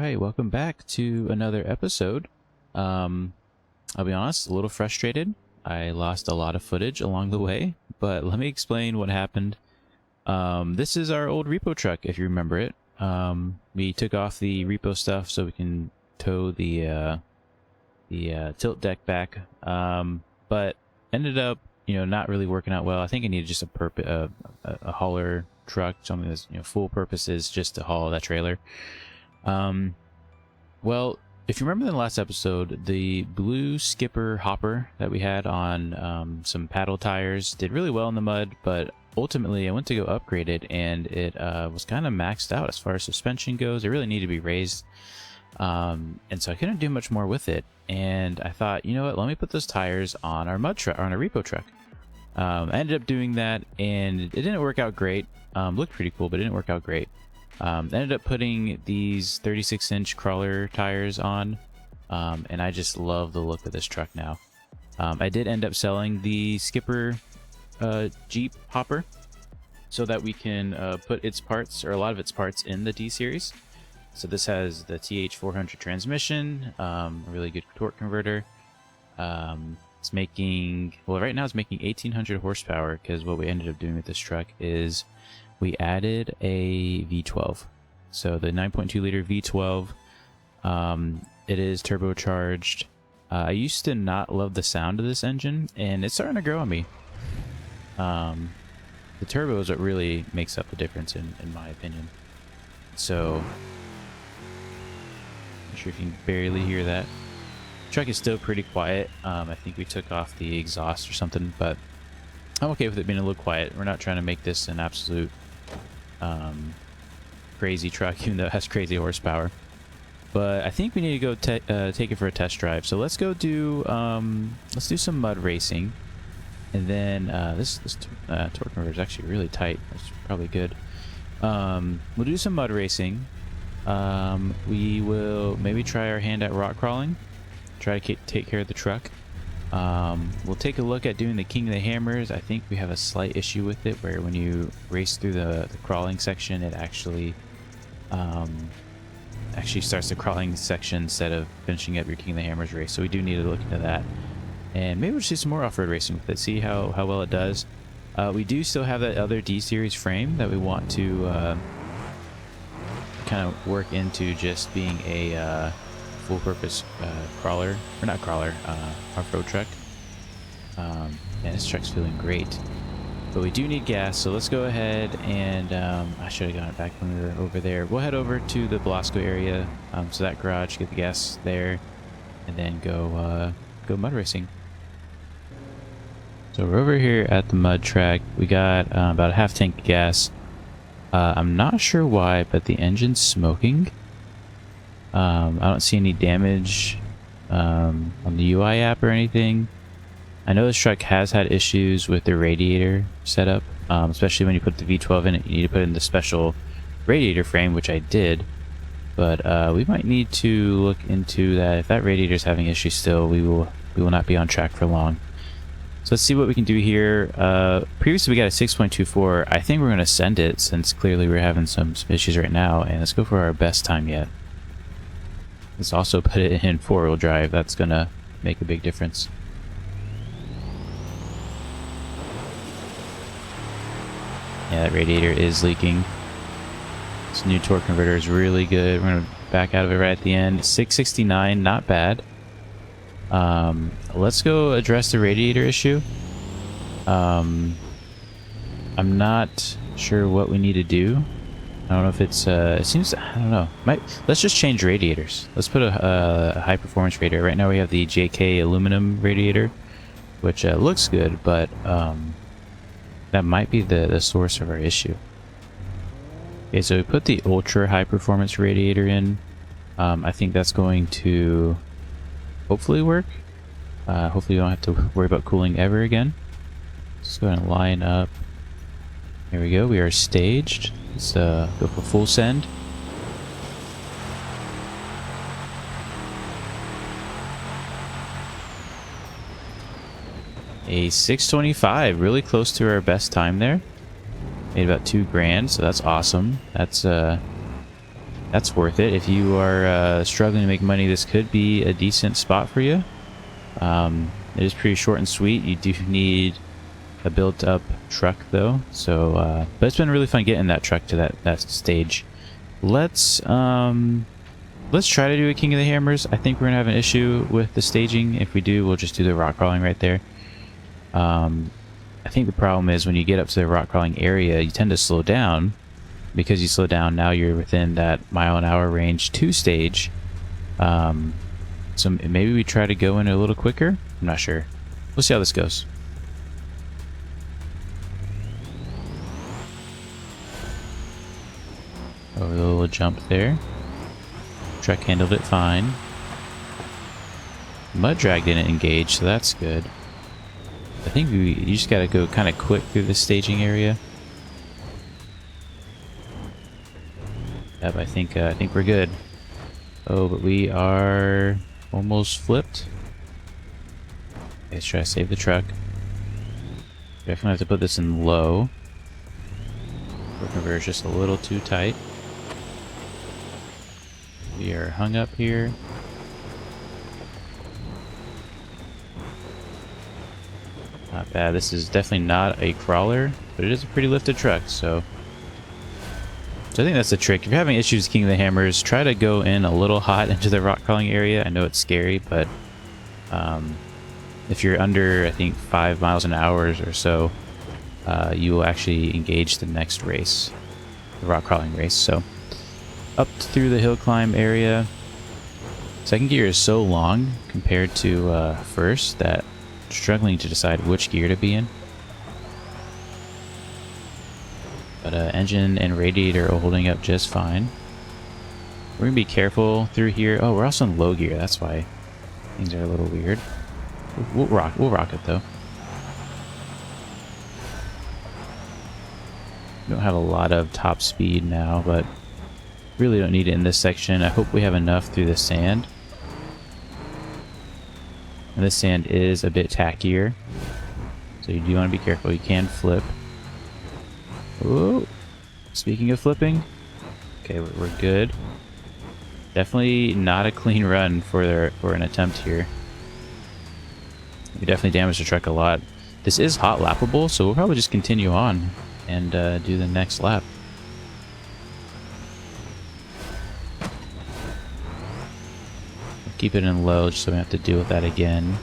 right, welcome back to another episode. I'll be honest, a little frustrated. I lost a lot of footage along the way, but let me explain what happened. This is our old Repo truck, if you remember it. We took off the Repo stuff so we can tow the tilt deck back, but ended up, not really working out well. I think I needed just a hauler truck, something that's full purposes just to haul that trailer. Well, if you remember in the last episode, the blue skipper hopper that we had on some paddle tires did really well in the mud, but ultimately I went to go upgrade it and it was kind of maxed out as far as suspension goes. It really needed to be raised, and so I couldn't do much more with it. And I thought, you know what, let me put those tires on our mud truck, on our Repo truck. I ended up doing that and it didn't work out great. Looked pretty cool, but it didn't work out great. Ended up putting these 36-inch crawler tires on, and I just love the look of this truck now. I did end up selling the skipper Jeep hopper so that we can put its parts, or a lot of its parts, in the D series. So this has the TH400 transmission, a really good torque converter. It's making, well, right now it's making 1800 horsepower, because what we ended up doing with this truck is we added a V12. So the 9.2 liter V12, it is turbocharged. I used to not love the sound of this engine, and it's starting to grow on me. The turbo is what really makes up the difference in my opinion. So, not sure if you can barely hear that. The truck is still pretty quiet. I think we took off the exhaust or something, but I'm okay with it being a little quiet. We're not trying to make this an absolute crazy truck, even though it has crazy horsepower. But I think we need to go take it for a test drive. So let's go do let's do some mud racing, and then this torque converter is actually really tight. That's probably good. We'll do some mud racing. We will maybe try our hand at rock crawling. Try to take care of the truck. We'll take a look at doing the King of the Hammers. I think we have a slight issue with it, where when you race through the crawling section, it actually starts the crawling section instead of finishing up your King of the Hammers race. So we do need to look into that, and maybe we'll just do some more off-road racing with it, see how well it does. We do still have that other D series frame that we want to kind of work into just being a full-purpose crawler, or not crawler, off-road truck. And this truck's feeling great, but we do need gas, so let's go ahead and I should have gotten it back when we were over there. We'll head over to the Belasco area, so that garage, get the gas there, and then go mud racing. So we're over here at the mud track. We got about a half tank of gas. I'm not sure why, but the engine's smoking. I don't see any damage on the UI app or anything. I know this truck has had issues with the radiator setup, especially when you put the V12 in it. You need to put in the special radiator frame, which I did. But we might need to look into that. If that radiator is having issues still, we will not be on track for long. So let's see what we can do here. Previously we got a 6.24. I think we're going to send it, since clearly we're having some issues right now. And let's go for our best time yet. Let's also put it in 4-wheel drive. That's going to make a big difference. Yeah, that radiator is leaking. This new torque converter is really good. We're going to back out of it right at the end. 669, not bad. Let's go address the radiator issue. I'm not sure what we need to do. I don't know if it's it seems, I don't know, let's just change radiators. Let's put a high performance radiator. Right now we have the JK aluminum radiator, which looks good, but that might be the source of our issue. Okay, so we put the ultra high performance radiator in. I think that's going to hopefully work. Hopefully you don't have to worry about cooling ever again. Let's go ahead and line up. There we go, we are staged. Let's go for full send. A 625, really close to our best time there. Made about 2 grand, so that's awesome. That's that's worth it. If you are struggling to make money, this could be a decent spot for you. It is pretty short and sweet. You do need a built-up truck though, so but it's been really fun getting that truck to that stage. Let's try to do a King of the Hammers. I think we're gonna have an issue with the staging. If we do, we'll just do the rock crawling right there. I think the problem is when you get up to the rock crawling area, you tend to slow down. Because you slow down, now you're within that mile-an-hour range to stage. So maybe we try to go in a little quicker. I'm not sure. We'll see how this goes. Over the little jump there. Truck handled it fine. Mud drag didn't engage, so that's good. I think you just gotta go kind of quick through the staging area. Yep, I think we're good. Oh, but we are almost flipped. Okay, let's try to save the truck. Definitely have to put this in low. Converter is just a little too tight. We are hung up here. Not bad. This is definitely not a crawler, but it is a pretty lifted truck, so I think that's the trick. If you're having issues with King of the Hammers, try to go in a little hot into the rock crawling area. I know it's scary, but if you're under, I think, 5 miles an hour or so, you will actually engage the next race, the rock crawling race. So up through the hill climb area. Second gear is so long compared to first that I'm struggling to decide which gear to be in. But engine and radiator are holding up just fine. We're gonna be careful through here. Oh, we're also in low gear. That's why things are a little weird. We'll rock it though. We don't have a lot of top speed now, but really don't need it in this section. I hope we have enough through the sand. And this sand is a bit tackier, so you do want to be careful. You can flip. Whoa. Speaking of flipping, okay, we're good. Definitely not a clean run for an attempt here. We definitely damaged the truck a lot. This is hot lappable, so we'll probably just continue on and do the next lap. Keep it in low just so we don't have to deal with that again.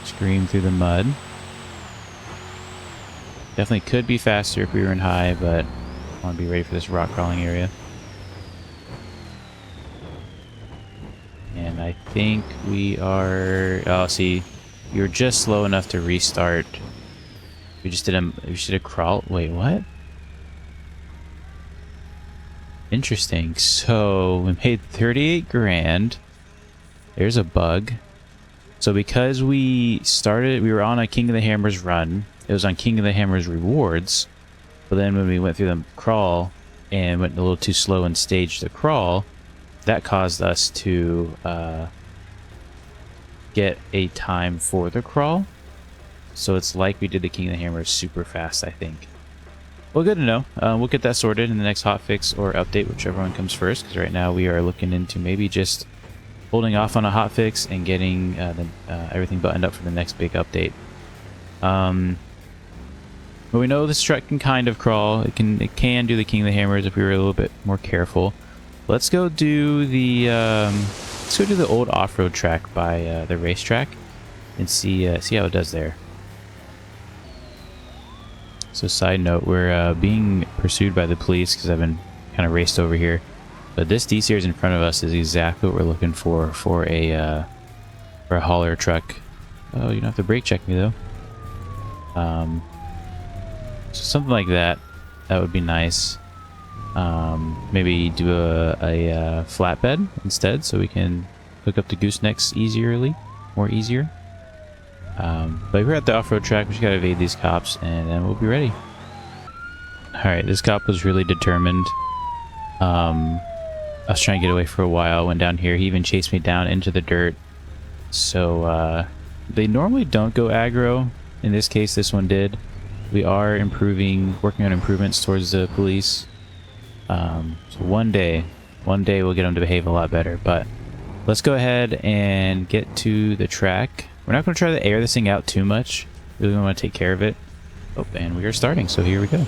Scream through the mud. Definitely could be faster if we were in high, but I want to be ready for this rock crawling area. And I think we are... Oh, see, you're just slow enough to restart. We just did a crawl. Wait, what? Interesting. So we made 38 grand. There's a bug. So because we were on a King of the Hammers run. It was on King of the Hammers rewards. But then when we went through the crawl and went a little too slow and staged the crawl, that caused us to get a time for the crawl. So it's like we did the King of the Hammers super fast, I think. Well, good to know. We'll get that sorted in the next hotfix or update, whichever one comes first, because right now we are looking into maybe just holding off on a hotfix and getting everything buttoned up for the next big update. But we know this truck can kind of crawl. It can do the King of the Hammers if we were a little bit more careful. Let's go do the old off-road track by the racetrack and see how it does there. So side note, we're being pursued by the police because I've been kind of raced over here. But this D-Series in front of us is exactly what we're looking for a hauler truck. Oh, you don't have to brake check me though. So something like that. That would be nice. Maybe do a flatbed instead, so we can hook up to goosenecks more easier. But we're at the off-road track. We just gotta evade these cops, and then we'll be ready. Alright, this cop was really determined. I was trying to get away for a while, went down here. He even chased me down into the dirt. So, they normally don't go aggro. In this case, this one did. We are working on improvements towards the police. So one day we'll get them to behave a lot better. But let's go ahead and get to the track. We're not going to try to air this thing out too much. Really want to take care of it. Oh, and we are starting, so here we go.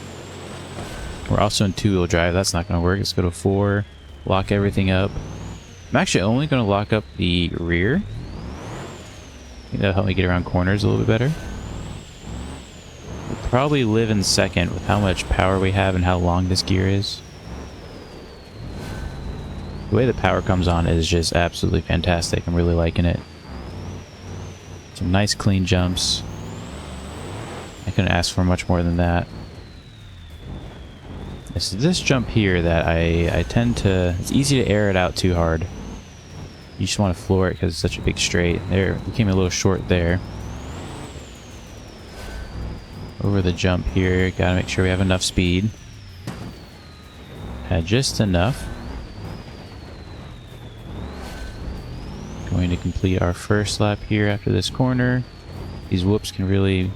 We're also in 2-wheel drive. That's not going to work. Let's go to 4, lock everything up. I'm actually only going to lock up the rear. I think that'll help me get around corners a little bit better. We'll probably live in second with how much power we have and how long this gear is. The way the power comes on is just absolutely fantastic. I'm really liking it. Some nice clean jumps. I couldn't ask for much more than that. It's this jump here that I tend to... It's easy to air it out too hard. You just want to floor it because it's such a big straight. There, we came a little short there. Over the jump here, gotta make sure we have enough speed. Had just enough. Going to complete our first lap here after this corner. These whoops can really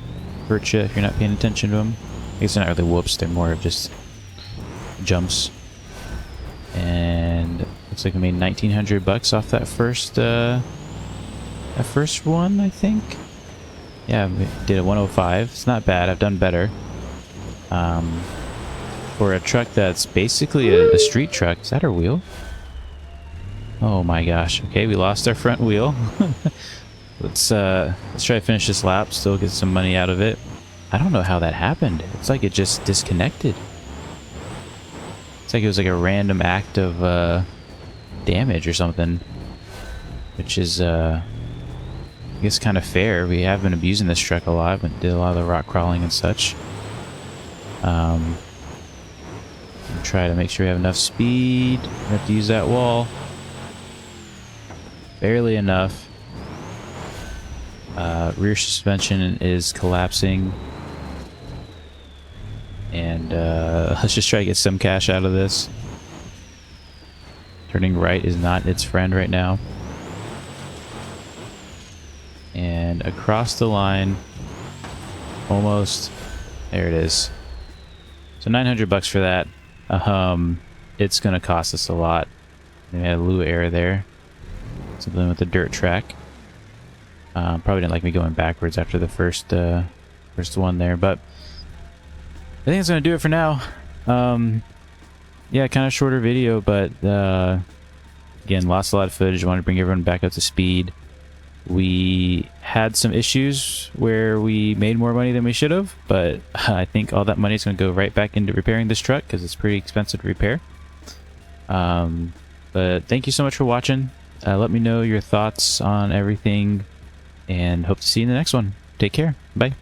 hurt you if you're not paying attention to them. I guess they're not really whoops, they're more of just jumps. And looks like we made 1,900 bucks off that first one, I think. Yeah, we did a 105. It's not bad. I've done better. For a truck that's basically a street truck. Is that our wheel? Oh my gosh. Okay, we lost our front wheel. Let's try to finish this lap. Still get some money out of it. I don't know how that happened. It's like it just disconnected. It's like it was like a random act of damage or something, which is I guess kind of fair. We have been abusing this truck a lot, but did a lot of the rock crawling and such. Try to make sure we have enough speed. We have to use that wall. Barely enough. Rear suspension is collapsing. And let's just try to get some cash out of this. Turning right is not its friend right now. And across the line. Almost. There it is. So 900 bucks for that. It's going to cost us a lot. We had a little error there. Something with the dirt track. Probably didn't like me going backwards after the first one there, but I think it's going to do it for now. Yeah, kind of shorter video, but again, lost a lot of footage. I wanted to bring everyone back up to speed. We had some issues where we made more money than we should have, but I think all that money is going to go right back into repairing this truck because it's pretty expensive to repair. But thank you so much for watching. Let me know your thoughts on everything, and hope to see you in the next one. Take care. Bye.